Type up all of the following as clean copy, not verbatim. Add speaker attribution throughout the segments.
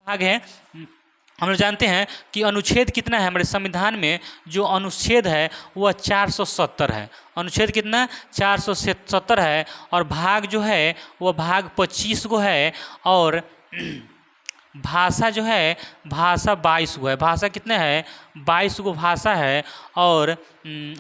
Speaker 1: भाग है। हम लोग जानते हैं कि अनुच्छेद कितना है हमारे संविधान में, जो अनुच्छेद है वह 470 है। अनुच्छेद कितना 470 है। और भाग जो है वह भाग 25 को है। और भाषा जो है भाषा 22 को है। भाषा कितने है 22 को भाषा है। और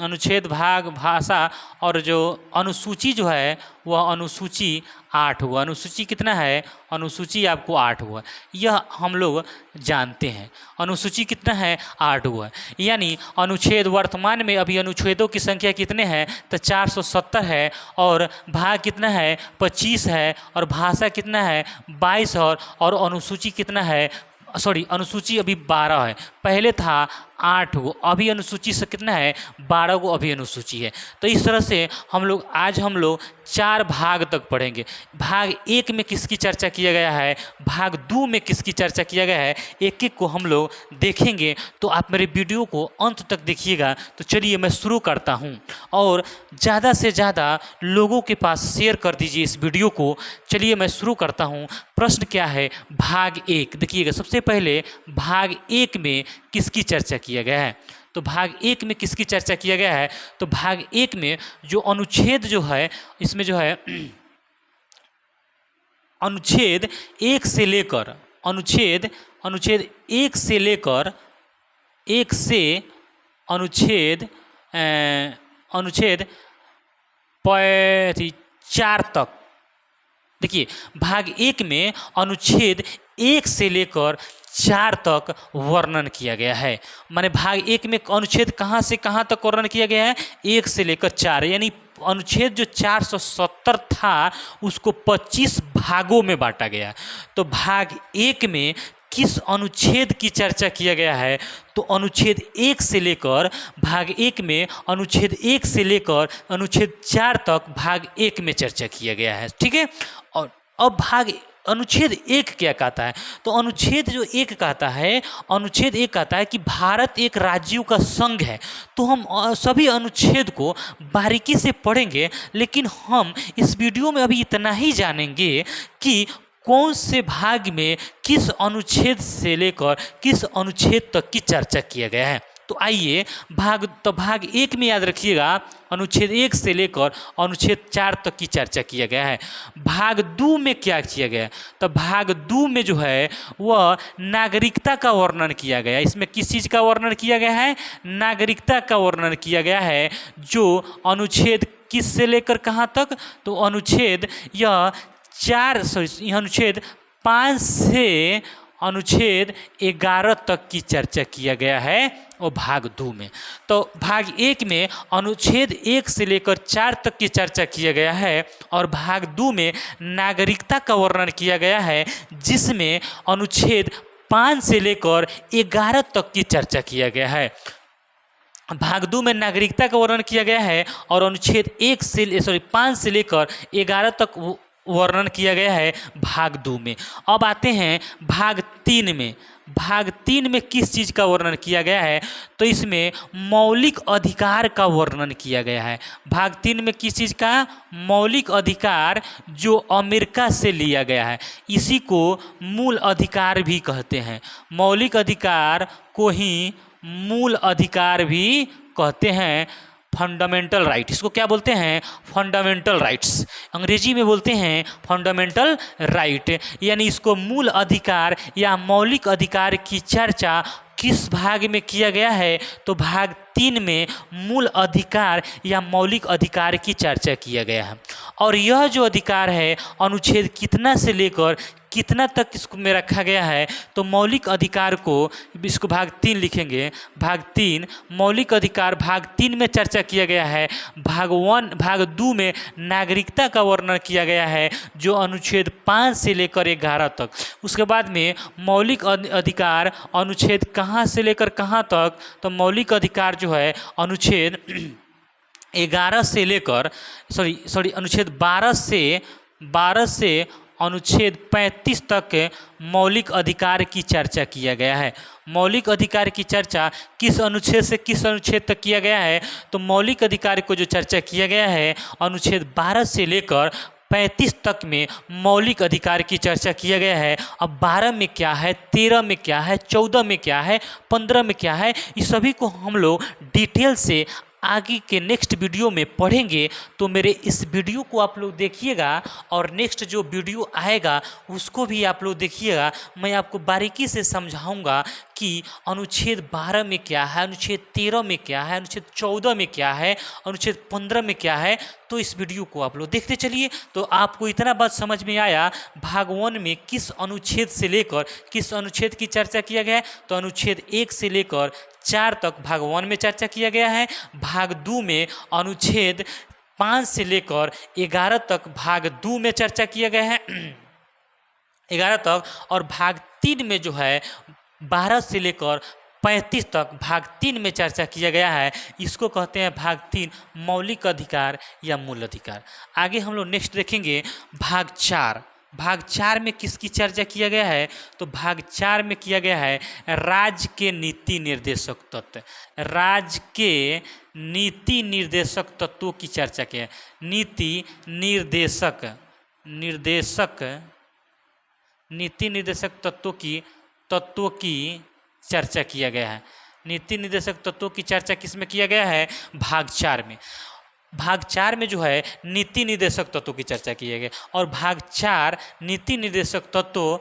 Speaker 1: अनुच्छेद भाग भाषा और जो अनुसूची जो है वह अनुसूची 8 हुआ। अनुसूची कितना है, अनुसूची आपको 8 हुआ, यह हम लोग जानते हैं। अनुसूची कितना है 8 हुआ। यानी अनुच्छेद वर्तमान में अभी अनुच्छेदों की संख्या कितने हैं तो 470 है। और भाग कितना है 25 है। और भाषा कितना है 22 और अनुसूची कितना है, सॉरी अनुसूची अभी 12 है। पहले था 8 गो, अभी अनुसूची से कितना है 12 गो अभी अनुसूची है। तो इस तरह से आज हम लोग 4 भाग तक पढ़ेंगे। भाग 1 में किसकी चर्चा किया गया है, भाग 2 में किसकी चर्चा किया गया है, एक एक को हम लोग देखेंगे। तो आप मेरे वीडियो को अंत तक देखिएगा। तो चलिए मैं शुरू करता हूँ। और ज़्यादा से ज़्यादा लोगों के पास शेयर कर दीजिए इस वीडियो को। चलिए मैं शुरू करता हूँ। प्रश्न क्या है, भाग 1 देखिएगा। सबसे पहले भाग 1 में किसकी चर्चा किया गया है, तो भाग 1 में किसकी चर्चा किया गया है, तो भाग 1 में जो अनुच्छेद जो है, इसमें जो है अनुच्छेद 1 से लेकर अनुच्छेद 1 से लेकर अनुच्छेद 4 तक। देखिए भाग 1 में अनुच्छेद 1 से लेकर 4 तक वर्णन किया गया है। माने भाग 1 में अनुच्छेद कहाँ से कहाँ तक वर्णन किया गया है, 1 से लेकर 4। यानी अनुच्छेद जो 470 था उसको 25 भागों में बांटा गया। तो भाग 1 में किस अनुच्छेद की चर्चा किया गया है, तो अनुच्छेद 1 से लेकर भाग 1 में अनुच्छेद 1 से लेकर अनुच्छेद 4 तक भाग 1 में चर्चा किया गया है। ठीक है। और अब भाग अनुच्छेद 1 क्या कहता है, तो अनुच्छेद जो 1 कहता है, अनुच्छेद 1 कहता है कि भारत एक राज्यों का संघ है। तो हम सभी अनुच्छेद को बारीकी से पढ़ेंगे, लेकिन हम इस वीडियो में अभी इतना ही जानेंगे कि कौन से भाग में किस अनुच्छेद से लेकर किस अनुच्छेद तक की चर्चा किया गया है। तो आइए भाग 1 में याद रखिएगा अनुच्छेद 1 से लेकर अनुच्छेद 4 तक की चर्चा किया गया है। भाग 2 में क्या किया गया है, तो भाग 2 में जो है वह नागरिकता का वर्णन किया गया है। इसमें किस चीज़ का वर्णन किया गया है, नागरिकता का वर्णन किया गया है। जो अनुच्छेद किस से लेकर कहाँ तक, तो अनुच्छेद अनुच्छेद 5 से अनुच्छेद 11 तक की चर्चा किया गया है और भाग 2 में। तो भाग 1 में अनुच्छेद 1 से लेकर 4 तक की चर्चा किया गया है और भाग 2 में नागरिकता का वर्णन किया गया है, जिसमें अनुच्छेद 5 से लेकर 11 तक की चर्चा किया गया है। भाग 2 में नागरिकता का वर्णन किया गया है और अनुच्छेद 5 से लेकर 11 तक वर्णन किया गया है भाग 2 में। अब आते हैं भाग 3 में। भाग 3 में किस चीज़ का वर्णन किया गया है, तो इसमें मौलिक अधिकार का वर्णन किया गया है। भाग 3 में किस चीज़ का, मौलिक अधिकार जो अमेरिका से लिया गया है। इसी को मूल अधिकार भी कहते हैं। मौलिक अधिकार को ही मूल अधिकार भी कहते हैं, फंडामेंटल राइट। इसको क्या बोलते हैं, फंडामेंटल राइट्स। अंग्रेजी में बोलते हैं फंडामेंटल राइट। यानी इसको मूल अधिकार या मौलिक अधिकार की चर्चा किस भाग में किया गया है, तो भाग 3 में मूल अधिकार या मौलिक अधिकार की चर्चा किया गया है। और यह जो अधिकार है अनुच्छेद कितना से लेकर कितना तक इसको में रखा गया है, तो मौलिक अधिकार को इसको भाग 3 लिखेंगे। भाग 3 मौलिक अधिकार भाग 3 में चर्चा किया गया है। भाग 2 में नागरिकता का वर्णन किया गया है जो अनुच्छेद 5 से लेकर 11 तक। उसके बाद में मौलिक अधिकार अनुच्छेद कहाँ से लेकर कहाँ तक, तो मौलिक अधिकार जो है अनुच्छेद 11 से लेकर अनुच्छेद 12 से अनुच्छेद 35 तक मौलिक अधिकार की चर्चा किया गया है। मौलिक अधिकार की चर्चा किस अनुच्छेद से किस अनुच्छेद तक किया गया है, तो मौलिक अधिकार को जो चर्चा किया गया है अनुच्छेद 12 से लेकर 35 तक में मौलिक अधिकार की चर्चा किया गया है। अब 12 में क्या है, 13 में क्या है, 14 में क्या है, 15 में क्या है, इस सभी को हम लोग डिटेल से आगे के नेक्स्ट वीडियो में पढ़ेंगे। तो मेरे इस वीडियो को आप लोग देखिएगा और नेक्स्ट जो वीडियो आएगा उसको भी आप लोग देखिएगा। मैं आपको बारीकी से समझाऊंगा कि अनुच्छेद 12 में क्या है, अनुच्छेद 13 में क्या है, अनुच्छेद 14 में क्या है, अनुच्छेद 15 में क्या है। तो इस वीडियो को आप लोग देखते चलिए। तो आपको इतना बात समझ में आया भाग 1 में किस अनुच्छेद से लेकर किस अनुच्छेद की चर्चा किया गया है। तो अनुच्छेद 1 से लेकर 4 तक भाग 1 में चर्चा किया गया है। भाग 2 में अनुच्छेद 5 से लेकर 11 तक भाग 2 में चर्चा किया गया है 11 तक। और भाग 3 में जो है 12 से लेकर 35 तक भाग 3 में चर्चा किया गया है। इसको कहते हैं भाग 3 मौलिक अधिकार या मूल अधिकार। आगे हम लोग नेक्स्ट देखेंगे भाग 4। भाग 4 में किसकी चर्चा किया गया है। तो भाग 4 में किया गया है राज्य के नीति निर्देशक तत्व। राज्य के नीति निर्देशक तत्वों की चर्चा की है। नीति निर्देशक नीति निर्देशक तत्वों की चर्चा किया गया है। नीति निर्देशक तत्वों की चर्चा किस में किया गया है, भाग 4 में। भाग 4 में जो है नीति निर्देशक तत्वों की चर्चा की गई। और भाग 4 नीति निर्देशक तत्वों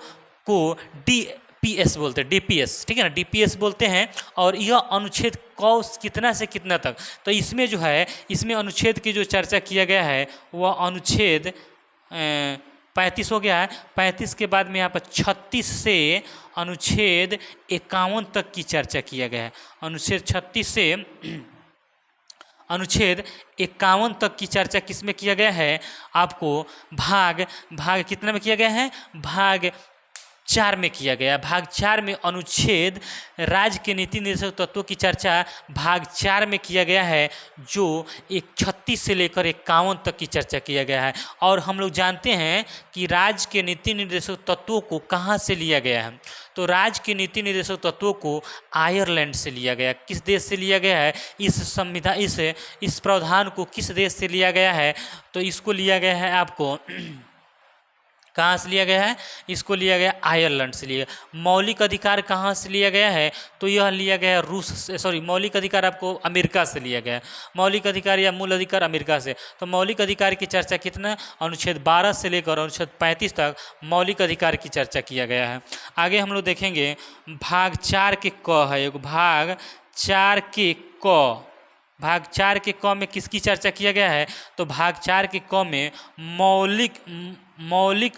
Speaker 1: को डीपीएस बोलते हैं, डीपीएस, ठीक है ना, डीपीएस बोलते हैं। और यह अनुच्छेद कितना से कितना तक, तो इसमें जो है इसमें अनुच्छेद की जो चर्चा किया गया है वह अनुच्छेद 35 हो गया है। 35 के बाद में यहाँ पर 36 से अनुच्छेद 51 तक की चर्चा किया गया है। अनुच्छेद 36 से अनुच्छेद 51 तक की चर्चा किस में किया गया है, आपको भाग कितना में किया गया है, भाग 4 में किया गया। भाग 4 में अनुच्छेद राज्य के नीति निर्देशक तत्वों की चर्चा भाग 4 में किया गया है, जो 36 से लेकर 51 तक की चर्चा किया गया है। और हम लोग जानते हैं कि राज्य के नीति निर्देशक तत्वों को कहाँ से लिया गया है। तो राज्य के नीति निर्देशक तत्वों को आयरलैंड से लिया गया। किस देश से लिया गया है, इस प्रावधान को किस देश से लिया गया है, तो इसको लिया गया है आपको कहाँ से लिया गया है, इसको लिया गया आयरलैंड से लिया गया। मौलिक अधिकार कहाँ से लिया गया है, तो यह लिया गया रूस से, सॉरी मौलिक अधिकार आपको अमेरिका से लिया गया है। मौलिक अधिकार या मूल अधिकार अमेरिका से। तो मौलिक अधिकार की चर्चा कितना, अनुच्छेद 12 से लेकर अनुच्छेद 35 तक मौलिक अधिकार की चर्चा किया गया है। आगे हम लोग देखेंगे भाग 4 के क है, एक भाग 4 के क। भाग 4 के क में किसकी चर्चा किया गया है, तो भाग 4 के क में मौलिक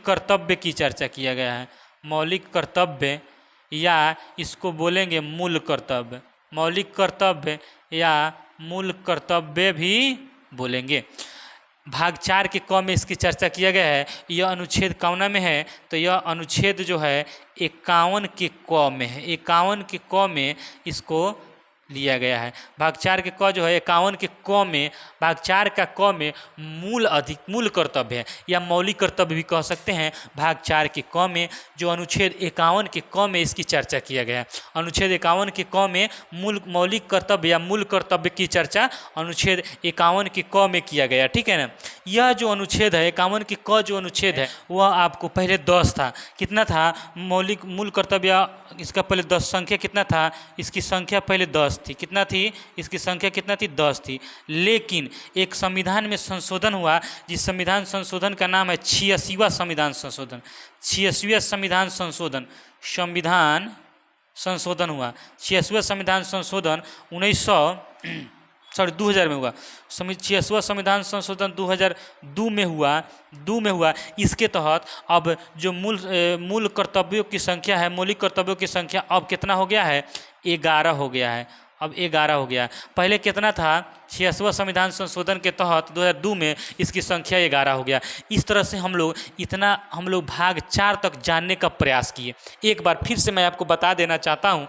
Speaker 1: कर्तव्य की चर्चा किया गया है। मौलिक कर्तव्य या इसको बोलेंगे मूल कर्तव्य, मौलिक कर्तव्य या मूल कर्तव्य भी बोलेंगे। भाग 4 के क में इसकी चर्चा किया गया है। यह अनुच्छेद कौना में है, तो यह अनुच्छेद जो है 51 के क में है। 51 के क में इसको लिया गया है। भाग 4 के क जो है 51 के क में, भाग 4 का क में मूल कर्तव्य है या मौलिक कर्तव्य भी कह सकते हैं। भाग 4 के क में जो अनुच्छेद 51 के क में इसकी चर्चा किया गया है। अनुच्छेद 51 के क में मौलिक कर्तव्य या मूल कर्तव्य की चर्चा अनुच्छेद 51 के क में किया गया, ठीक है ना। यह जो अनुच्छेद है 51 के क जो अनुच्छेद है वह आपको पहले 10 था। कितना था, मूल कर्तव्य, इसका पहले 10 संख्या कितना था, इसकी संख्या पहले 10 थी। कितना थी, इसकी संख्या कितना थी, 10 थी। लेकिन एक संविधान में संशोधन हुआ, जिस संविधान संशोधन का नाम है 86वां संविधान संशोधन। 86वां संविधान संशोधन हुआ। 86वां संविधान संशोधन 2000 में हुआ। 86वां संविधान संशोधन 2002 में हुआ। इसके तहत अब जो मूल कर्तव्यों की संख्या है, मौलिक कर्तव्यों की संख्या अब कितना हो गया है, 11 हो गया है। अब 11 हो गया। पहले कितना था, 86वां संविधान संशोधन के तहत 2002 में इसकी संख्या 11 हो गया। इस तरह से हम लोग भाग 4 तक जानने का प्रयास किए। एक बार फिर से मैं आपको बता देना चाहता हूँ,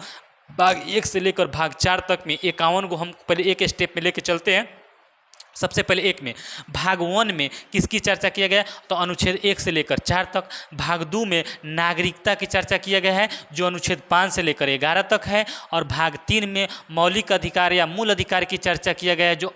Speaker 1: भाग 1 से लेकर भाग 4 तक में 51 को हम पहले एक स्टेप में लेके चलते हैं। सबसे पहले एक में भाग 1 में किसकी चर्चा किया गया, तो अनुच्छेद 1 से लेकर 4 तक। भाग 2 में नागरिकता की चर्चा किया गया है जो अनुच्छेद 5 से लेकर 11 तक है। और भाग 3 में मौलिक अधिकार या मूल अधिकार की चर्चा किया गया है जो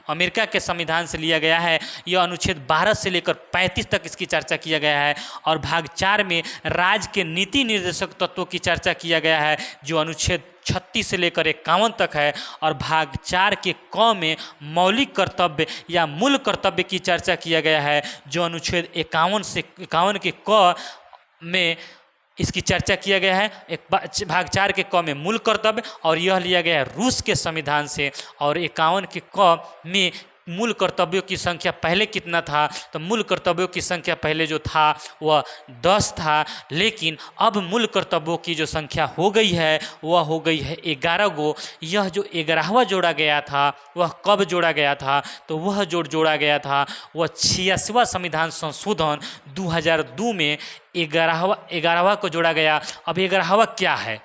Speaker 1: अमेरिका के संविधान से लिया गया है, यह अनुच्छेद 12 से लेकर 35 तक इसकी चर्चा किया गया है। और भाग 4 में राज्य के नीति निर्देशक तत्वों की चर्चा किया गया है जो अनुच्छेद 36 से लेकर 51 तक है। और भाग 4 के क में मौलिक कर्तव्य या मूल कर्तव्य की चर्चा किया गया है जो अनुच्छेद 51 से 51 के क में इसकी चर्चा किया गया है। भाग 4 के क में मूल कर्तव्य, और यह लिया गया है रूस के संविधान से। और 51 के क में मूल कर्तव्यों की संख्या पहले कितना था, तो मूल कर्तव्यों की संख्या पहले जो था वह 10 था, लेकिन अब मूल कर्तव्यों की जो संख्या हो गई है वह हो गई है 11 गो। यह जो 11वां जोड़ा गया था वह कब जोड़ा गया था, तो वह जोड़ा गया था वह 86वां संविधान संशोधन 2002 में 11वां को जोड़ा गया। अब 11वां क्या है,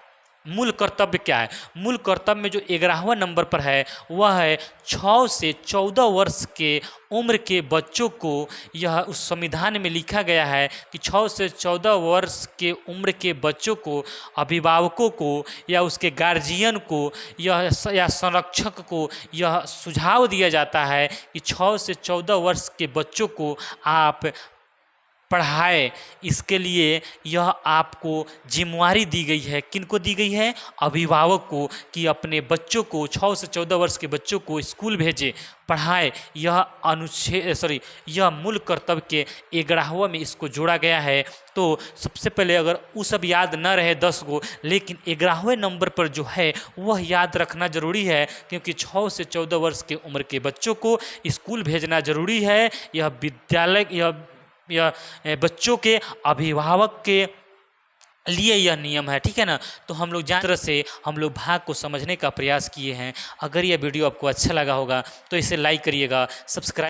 Speaker 1: मूल कर्तव्य क्या है, मूल कर्तव्य में जो 11वां नंबर पर है वह है 6 से 14 वर्ष के उम्र के बच्चों को, यह उस संविधान में लिखा गया है कि 6 से 14 वर्ष के उम्र के बच्चों को, अभिभावकों को या उसके गार्जियन को या संरक्षक को यह सुझाव दिया जाता है कि 6 से 14 वर्ष के बच्चों को आप पढ़ाए। इसके लिए यह आपको जिम्मेवारी दी गई है, किनको दी गई है, अभिभावक को, कि अपने बच्चों को 6 से 14 वर्ष के बच्चों को स्कूल भेजे, पढ़ाए। यह मूल कर्तव्य के 11वां में इसको जोड़ा गया है। तो सबसे पहले अगर वो सब याद न रहे 10 गो, लेकिन 11वें नंबर पर जो है वह याद रखना जरूरी है, क्योंकि 6 से 14 वर्ष के उम्र के बच्चों को स्कूल भेजना जरूरी है। यह विद्यालय या बच्चों के अभिभावक के लिए यह नियम है, ठीक है ना। तो हम लोग जान तरह से हम लोग भाग को समझने का प्रयास किए हैं। अगर यह वीडियो आपको अच्छा लगा होगा तो इसे लाइक करिएगा, सब्सक्राइब